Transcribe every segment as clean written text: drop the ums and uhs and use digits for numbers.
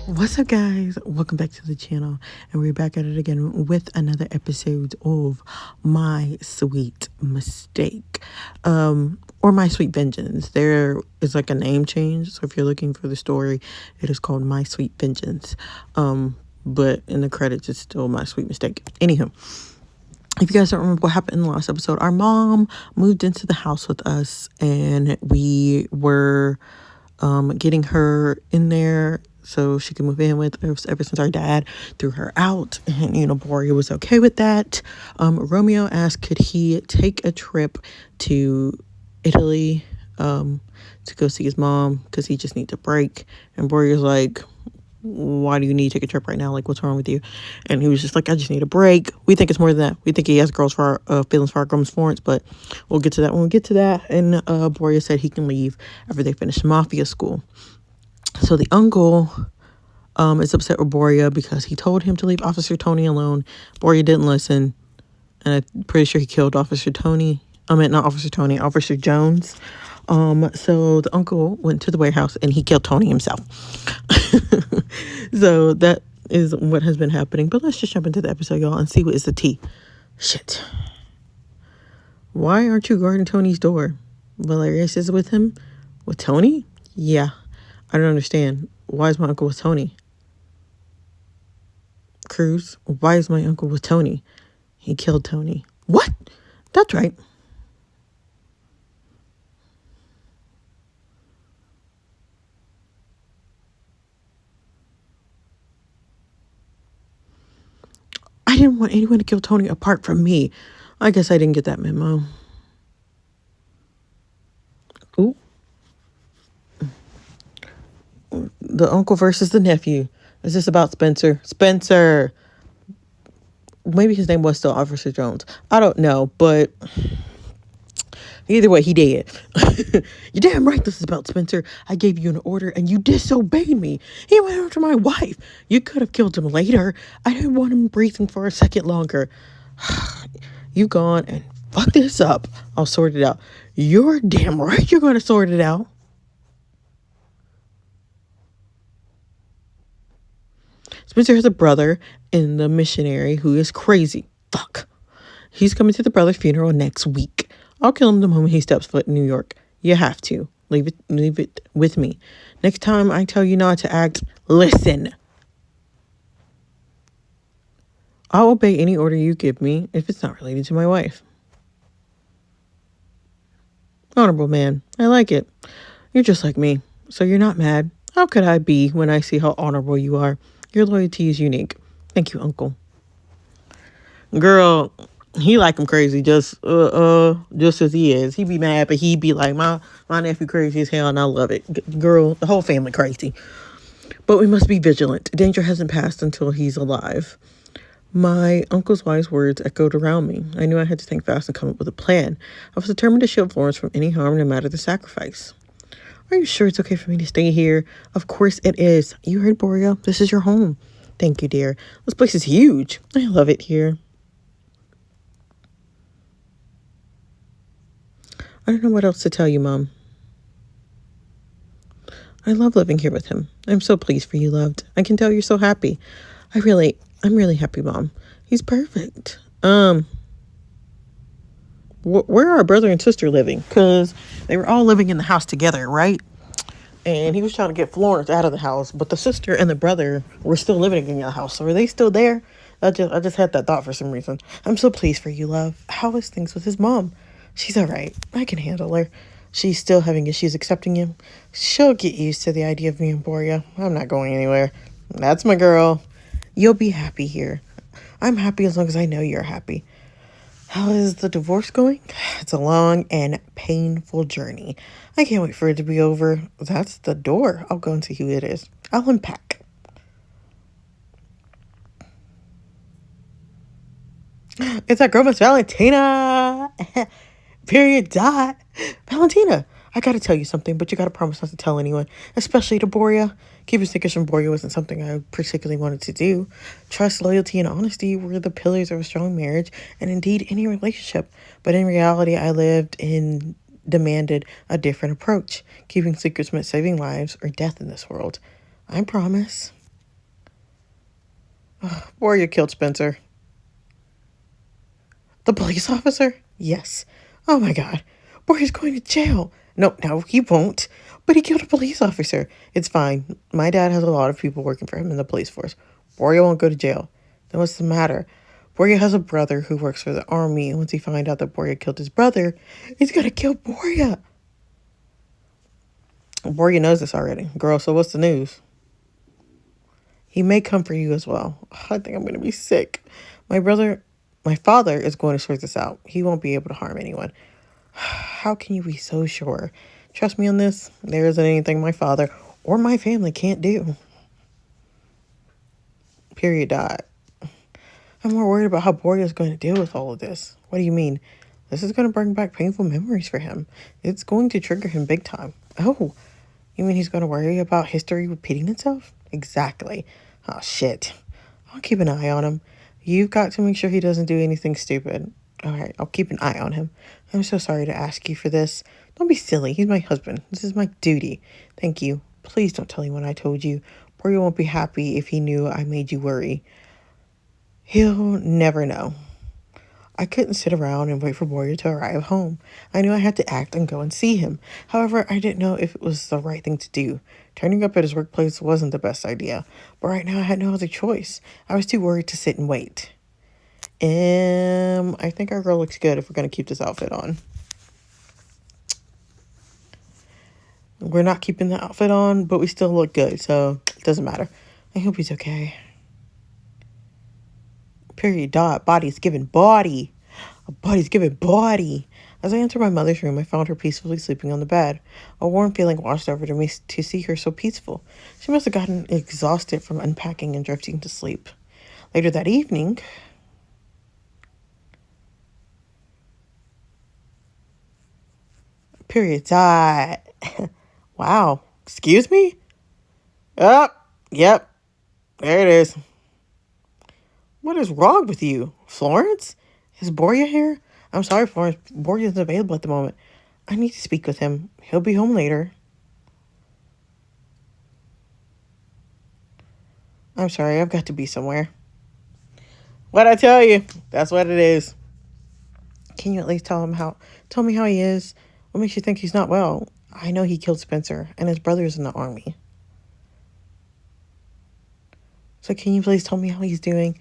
What's up, guys? Welcome back to the channel, and we're back at it again with another episode of My Sweet Mistake, or My Sweet Vengeance. There is like a name change, so if you're looking for the story, it is called My Sweet Vengeance. But in the credits, it's still My Sweet Mistake. Anywho, if you guys don't remember what happened in the last episode, our mom moved into the house with us, and we were getting her in there so she could move in with us ever since our dad threw her out. And, Boria was okay with that. Romeo asked, could he take a trip to Italy to go see his mom because he just needs a break. And Boria's like, why do you need to take a trip right now? Like, what's wrong with you? And he was just like, I just need a break. We think it's more than that. We think he has feelings for our Grums Florence, but we'll get to that when we get to that. And Boria said he can leave after they finish mafia school. So the uncle is upset with Boria because he told him to leave Officer Tony alone. Boria didn't listen, and I'm pretty sure he killed Officer Tony. Not Officer Tony, Officer Jones. So the uncle went to the warehouse and he killed Tony himself. So that is what has been happening. But let's just jump into the episode, y'all, and see what is the tea. Shit. Why aren't you guarding Tony's door? Valerius is with him? With Tony? Yeah. I don't understand. Why is my uncle with Tony? Cruz, why is my uncle with Tony? He killed Tony. What? That's right. I didn't want anyone to kill Tony apart from me. I guess I didn't get that memo. Ooh. The uncle versus the nephew. Is this about Spencer? Spencer! Maybe his name was still Officer Jones. I don't know, but either way, he did. You're damn right this is about Spencer. I gave you an order and you disobeyed me. He went after my wife. You could have killed him later. I didn't want him breathing for a second longer. You gone and fuck this up. I'll sort it out. You're damn right you're going to sort it out. Spencer has a brother in the missionary who is crazy. Fuck. He's coming to the brother's funeral next week. I'll kill him the moment he steps foot in New York. You have to. Leave it with me. Next time I tell you not to act, listen. I'll obey any order you give me if it's not related to my wife. Honorable man. I like it. You're just like me. So you're not mad. How could I be when I see how honorable you are? Your loyalty is unique. Thank you, uncle. Girl, he like him crazy just as he is. He be mad, but he be like, my nephew crazy as hell, and I love it. Girl, the whole family crazy. But we must be vigilant. Danger hasn't passed until he's alive. My uncle's wise words echoed around me. I knew I had to think fast and come up with a plan. I was determined to shield Florence from any harm, no matter the sacrifice. Are you sure it's okay for me to stay here? Of course it is. You heard, Boria. This is your home. Thank you, dear. This place is huge. I love it here. I don't know what else to tell you, Mom. I love living here with him. I'm so pleased for you, loved. I can tell you're so happy. I'm really happy, Mom. He's perfect. Where are our brother and sister living? Because they were all living in the house together, right? And he was trying to get Florence out of the house, but the sister and the brother were still living in the house. So are they still there? I just had that thought for some reason. I'm so pleased for you, love. How is things with his mom? She's all right. I can handle her. She's still having issues accepting him. She'll get used to the idea of me and Boria. I'm not going anywhere. That's my girl. You'll be happy here. I'm happy as long as I know you're happy. How is the divorce going? It's a long and painful journey. I can't wait for it to be over. That's the door. I'll go and see who it is. I'll unpack. It's that girl, Miss Valentina. Period. Dot. Valentina, I gotta tell you something, but you gotta promise not to tell anyone, especially to Boria. Keeping secrets from Boria wasn't something I particularly wanted to do. Trust, loyalty, and honesty were the pillars of a strong marriage, and indeed any relationship. But in reality, I lived in demanded a different approach. Keeping secrets meant saving lives or death in this world. I promise. Warrior killed Spencer. The police officer? Yes. Oh my god. Warrior's going to jail. No, he won't. But he killed a police officer. It's fine. My dad has a lot of people working for him in the police force. Warrior won't go to jail. Then what's the matter? Warrior has a brother who works for the army, and once he finds out that Warrior killed his brother, he's gonna kill Warrior. Warrior knows this already. Girl, so what's the news? He may come for you as well. I think I'm going to be sick. My father is going to sort this out. He won't be able to harm anyone. How can you be so sure? Trust me on this. There isn't anything my father or my family can't do. Period. Dot. I'm more worried about how Borgia is going to deal with all of this. What do you mean? This is going to bring back painful memories for him. It's going to trigger him big time. Oh, you mean he's going to worry about history repeating itself? Exactly. Oh, shit. I'll keep an eye on him. You've got to make sure he doesn't do anything stupid. All right, I'll keep an eye on him. I'm so sorry to ask you for this. Don't be silly. He's my husband. This is my duty. Thank you. Please don't tell anyone I told you. Boria won't be happy if he knew I made you worry. He'll never know. I couldn't sit around and wait for Boria to arrive home. I knew I had to act and go and see him. However, I didn't know if it was the right thing to do. Turning up at his workplace wasn't the best idea, but right now I had no other choice. I was too worried to sit and wait. I think our girl looks good if we're going to keep this outfit on. We're not keeping the outfit on, but we still look good, so it doesn't matter. I hope he's okay. Period. Dot. Body's giving body. A body's giving body. As I entered my mother's room, I found her peacefully sleeping on the bed. A warm feeling washed over to me to see her so peaceful. She must have gotten exhausted from unpacking and drifting to sleep. Later that evening... Period. Dot. Wow. Excuse me? Yep. There it is. What is wrong with you? Florence? Is Boria here? I'm sorry, Florence. Boria isn't available at the moment. I need to speak with him. He'll be home later. I'm sorry, I've got to be somewhere. What'd I tell you? That's what it is. Can you at least tell me how he is? What makes you think he's not well? I know he killed Spencer, and his brother's in the army. So can you please tell me how he's doing?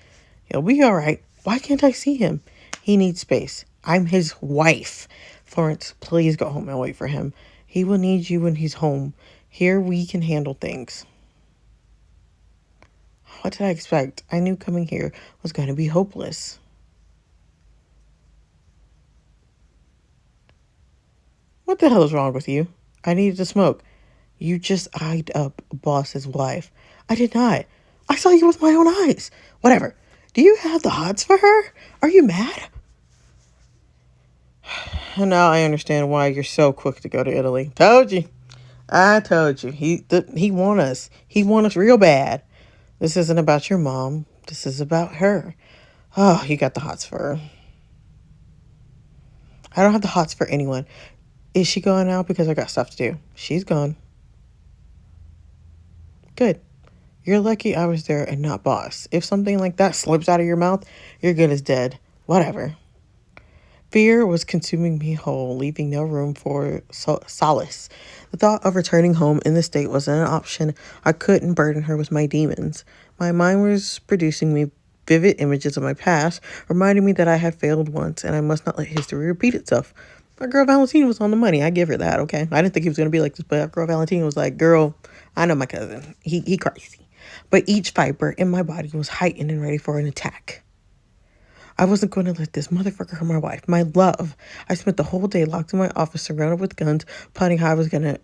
He'll be all right. Why can't I see him? He needs space. I'm his wife. Florence, please go home and wait for him. He will need you when he's home. Here we can handle things. What did I expect? I knew coming here was going to be hopeless. What the hell is wrong with you? I needed to smoke. You just eyed up boss's wife. I did not. I saw you with my own eyes. Whatever. Do you have the hots for her? Are you mad? Now I understand why you're so quick to go to Italy. Told you. I told you. He want us. He want us real bad. This isn't about your mom. This is about her. Oh, you got the hots for her. I don't have the hots for anyone. Is she going now? Because I got stuff to do. She's gone. Good. You're lucky I was there and not boss. If something like that slips out of your mouth, you're good as dead. Whatever. Fear was consuming me whole, leaving no room for solace. The thought of returning home in this state wasn't an option. I couldn't burden her with my demons. My mind was producing me vivid images of my past, reminding me that I had failed once and I must not let history repeat itself. My girl Valentina was on the money. I give her that, okay? I didn't think he was going to be like this, but our girl Valentina was like, girl, I know my cousin. He crazy. But each fiber in my body was heightened and ready for an attack. I wasn't going to let this motherfucker hurt my wife, my love. I spent the whole day locked in my office, surrounded with guns, planning how I was going to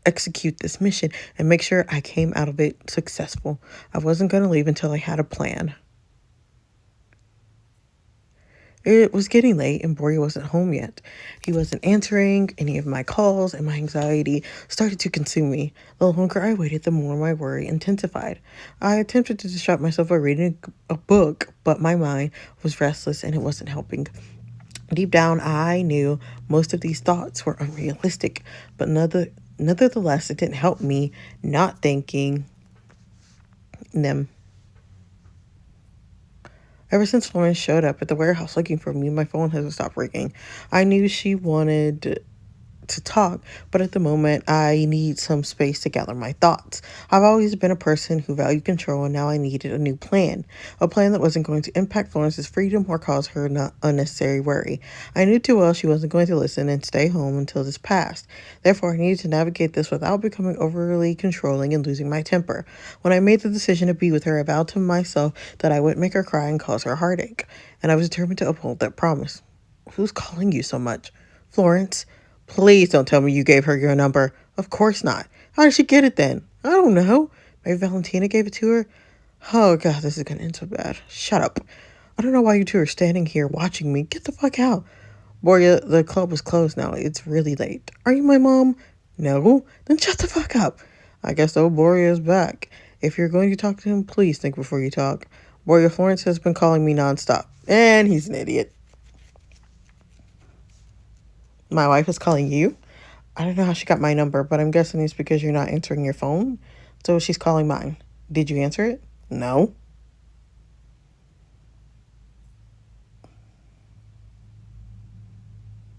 execute this mission and make sure I came out of it successful. I wasn't going to leave until I had a plan. It was getting late and Boria wasn't home yet. He wasn't answering any of my calls and my anxiety started to consume me. The longer I waited, the more my worry intensified. I attempted to distract myself by reading a book, but my mind was restless and it wasn't helping. Deep down, I knew most of these thoughts were unrealistic, but nevertheless, it didn't help me not thinking them. Ever since Florence showed up at the warehouse looking for me, my phone hasn't stopped ringing. I knew she wanted to talk, but at the moment I need some space to gather my thoughts. I've always been a person who valued control, and now I needed a new plan. A plan that wasn't going to impact Florence's freedom or cause her not unnecessary worry. I knew too well she wasn't going to listen and stay home until this passed. Therefore, I needed to navigate this without becoming overly controlling and losing my temper. When I made the decision to be with her, I vowed to myself that I wouldn't make her cry and cause her heartache. And I was determined to uphold that promise. Who's calling you so much? Florence? Please don't tell me you gave her your number. Of course not. How did she get it then? I don't know. Maybe Valentina gave it to her? Oh, God, this is going to end so bad. Shut up. I don't know why you two are standing here watching me. Get the fuck out. Boria, the club is closed now. It's really late. Are you my mom? No? Then shut the fuck up. I guess old Boria is back. If you're going to talk to him, please think before you talk. Boria, Florence has been calling me nonstop. And he's an idiot. My wife is calling you? I don't know how she got my number, but I'm guessing it's because you're not answering your phone. So she's calling mine. Did you answer it? No.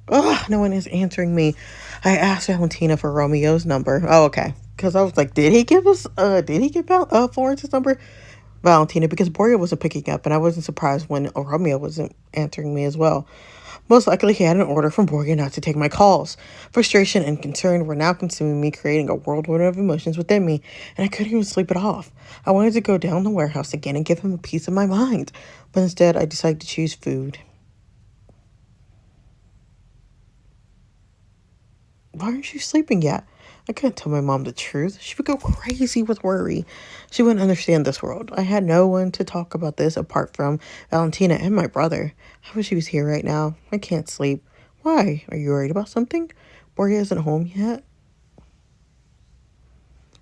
Ugh, no one is answering me. I asked Valentina for Romeo's number. Oh, okay. Because I was like, did he give Florence's number? Valentina, because Boria wasn't picking up, and I wasn't surprised when Romeo wasn't answering me as well. Most likely, he had an order from Boria not to take my calls. Frustration and concern were now consuming me, creating a whirlwind of emotions within me, and I couldn't even sleep it off. I wanted to go down the warehouse again and give him a piece of my mind, but instead, I decided to choose food. Why aren't you sleeping yet? I couldn't tell my mom the truth. She would go crazy with worry. She wouldn't understand this world. I had no one to talk about this apart from Valentina and my brother. I wish he was here right now. I can't sleep. Why? Are you worried about something? Boria isn't home yet?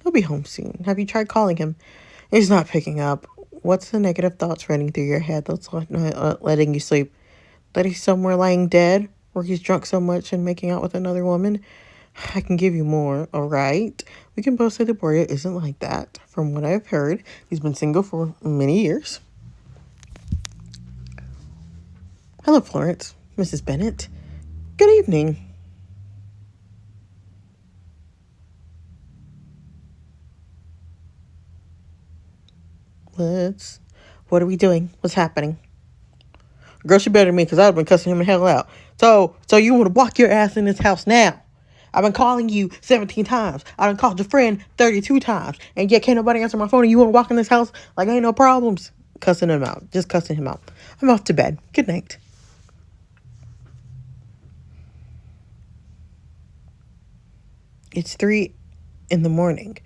He'll be home soon. Have you tried calling him? He's not picking up. What's the negative thoughts running through your head that's not letting you sleep? That he's somewhere lying dead? Or he's drunk so much and making out with another woman? I can give you more, all right? We can both say that Boria isn't like that. From what I've heard, he's been single for many years. Hello, Florence. Mrs. Bennet. Good evening. What are we doing? What's happening? Girl, she better than me because I've been cussing him the hell out. So you want to walk your ass in this house now? I've been calling you 17 times. I done called your friend 32 times. And yet can't nobody answer my phone and you want to walk in this house like ain't no problems. Cussing him out. Just cussing him out. I'm off to bed. Good night. It's 3 in the morning.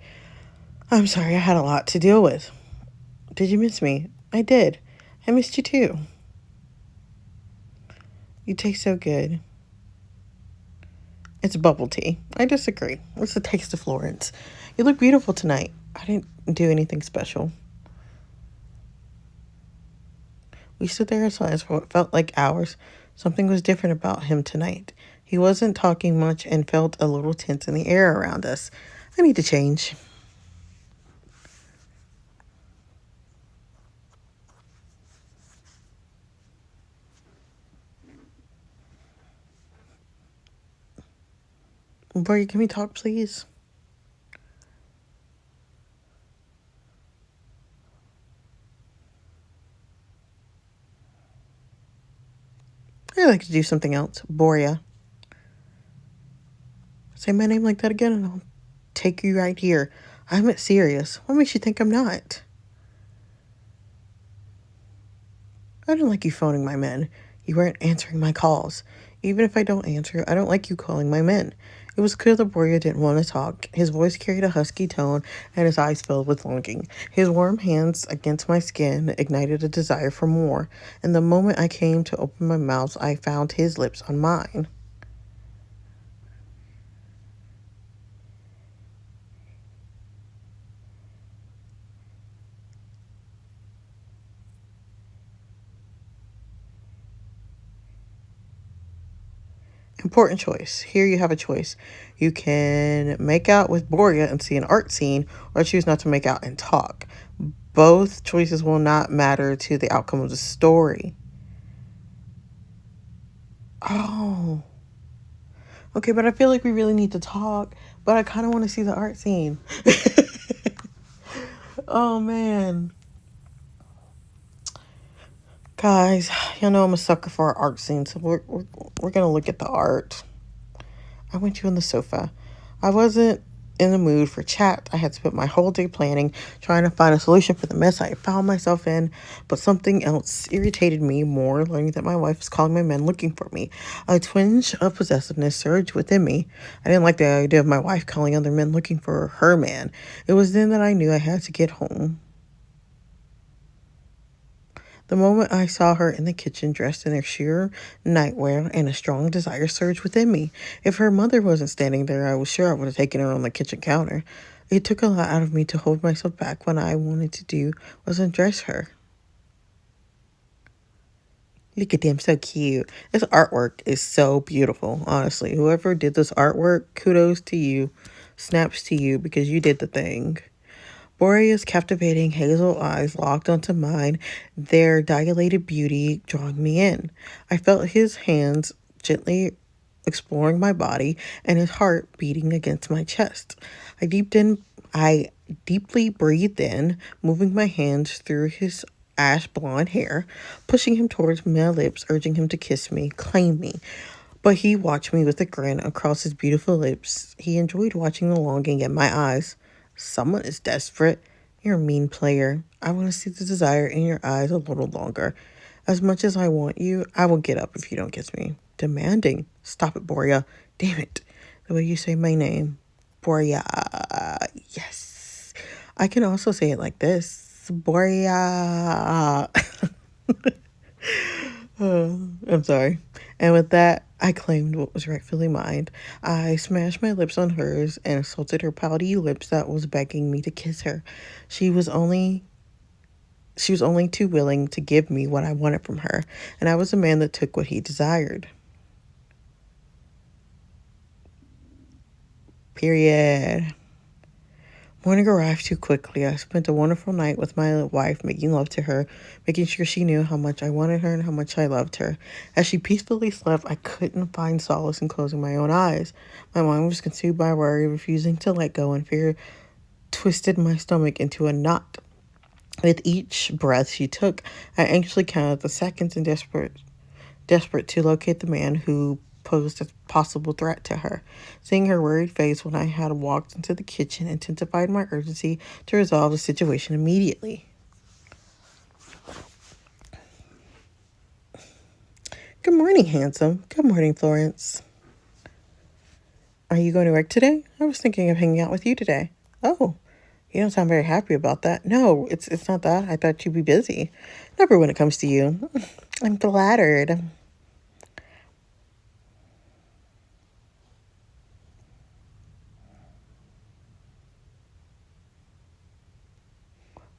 I'm sorry, I had a lot to deal with. Did you miss me? I did. I missed you too. You taste so good. It's bubble tea. I disagree. It's the taste of Florence. You look beautiful tonight. I didn't do anything special. We stood there in silence for what felt like hours. Something was different about him tonight. He wasn't talking much and felt a little tense in the air around us. I need to change. Boy, can we talk, please? I'd like to do something else. Boria. Say my name like that again and I'll take you right here. I'm serious. What makes you think I'm not? I don't like you phoning my men. You weren't answering my calls. Even if I don't answer, I don't like you calling my men. It was clear that Boria didn't want to talk. His voice carried a husky tone, and his eyes filled with longing. His warm hands against my skin ignited a desire for more, and the moment I came to open my mouth, I found his lips on mine. Important choice. Here you have a choice. You can make out with Boria and see an art scene, or choose not to make out and talk. both choices will not matter to the outcome of the story. Oh, okay, but I feel like we really need to talk, but I kind of want to see the art scene. Oh, man. Guys, you know I'm a sucker for an art scene, so we're going to look at the art. I went you on the sofa. I wasn't in the mood for chat. I had spent my whole day planning, trying to find a solution for the mess I found myself in, but something else irritated me more, learning that my wife was calling my men looking for me. A twinge of possessiveness surged within me. I didn't like the idea of my wife calling other men looking for her man. It was then that I knew I had to get home. The moment I saw her in the kitchen dressed in her sheer nightwear, and a strong desire surged within me. If her mother wasn't standing there, I was sure I would have taken her on the kitchen counter. It took a lot out of me to hold myself back when I wanted to do was undress her. Look at them, so cute. This artwork is so beautiful, honestly. Whoever did this artwork, kudos to you. Snaps to you because you did the thing. Borea's captivating hazel eyes locked onto mine, their dilated beauty drawing me in. I felt his hands gently exploring my body and his heart beating against my chest. I deeply breathed in, moving my hands through his ash blonde hair, pushing him towards my lips, urging him to kiss me, claim me. But he watched me with a grin across his beautiful lips. He enjoyed watching the longing in my eyes. Someone is desperate. You're a mean player. I want to see the desire in your eyes a little longer. As much as I want you, I will get up if you don't kiss me. Demanding. Stop it, Borea. Damn it. The way you say my name. Borea. Yes. I can also say it like this. Borea. I'm sorry. And with that, I claimed what was rightfully mine. I smashed my lips on hers and assaulted her pouty lips that was begging me to kiss her. She was only too willing to give me what I wanted from her, and I was a man that took what he desired. Period. Morning arrived too quickly. I spent a wonderful night with my wife, making love to her, making sure she knew how much I wanted her and how much I loved her. As she peacefully slept, I couldn't find solace in closing my own eyes. My mind was consumed by worry, refusing to let go, and fear twisted my stomach into a knot. With each breath she took, I anxiously counted the seconds and desperate to locate the man who posed a possible threat to her. Seeing her worried face when I had walked into the kitchen intensified my urgency to resolve the situation immediately. Good morning, handsome. Good morning, Florence. Are you going to work today? I was thinking of hanging out with you today. Oh, you don't sound very happy about that. No, it's not that. I thought you'd be busy. Never when it comes to you. I'm flattered.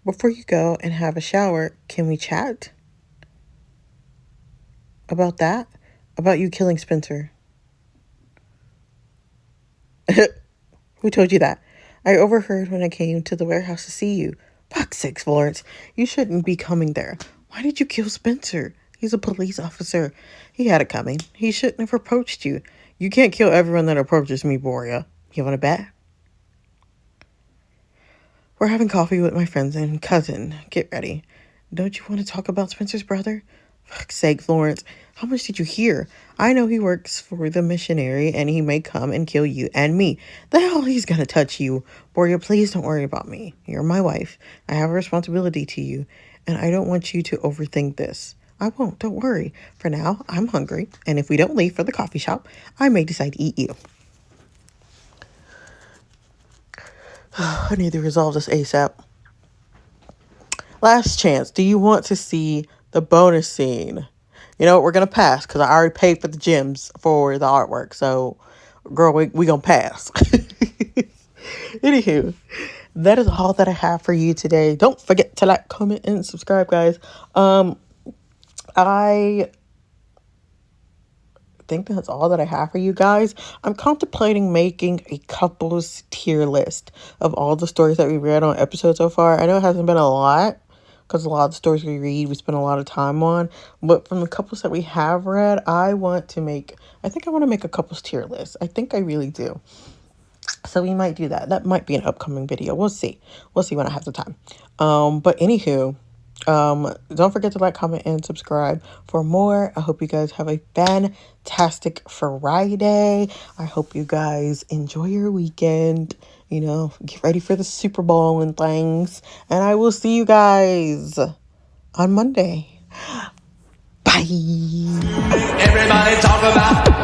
Before you go and have a shower, can we chat? About that? About you killing Spencer? Who told you that? I overheard when I came to the warehouse to see you. Fuck's sakes, Florence. You shouldn't be coming there. Why did you kill Spencer? He's a police officer. He had it coming. He shouldn't have approached you. You can't kill everyone that approaches me, Borea. You want to bet? We're having coffee with my friends and cousin. Get ready. Don't you want to talk about Spencer's brother? Fuck's sake, Florence. How much did you hear? I know he works for the missionary and he may come and kill you and me. The hell he's gonna touch you. Borea, please don't worry about me. You're my wife. I have a responsibility to you and I don't want you to overthink this. I won't. Don't worry. For now, I'm hungry, and if we don't leave for the coffee shop, I may decide to eat you. I need to resolve this ASAP. Last chance. Do you want to see the bonus scene? You know what? We're going to pass because I already paid for the gems for the artwork. So, girl, we going to pass. Anywho, that is all that I have for you today. Don't forget to like, comment, and subscribe, guys. I think that's all that I have for you guys. I'm contemplating making a couples tier list of all the stories that we read on episodes so far. I know it hasn't been a lot because a lot of the stories we read, we spend a lot of time on. But from the couples that we have read, I want to make a couples tier list. I think I really do. So we might do that. That might be an upcoming video. We'll see. We'll see when I have the time. But anywho, don't forget to like, comment, and subscribe for more. I hope you guys have a fantastic Friday. I hope you guys enjoy your weekend. You know, get ready for the Super Bowl and things. And I will see you guys on Monday. Bye. Everybody talk about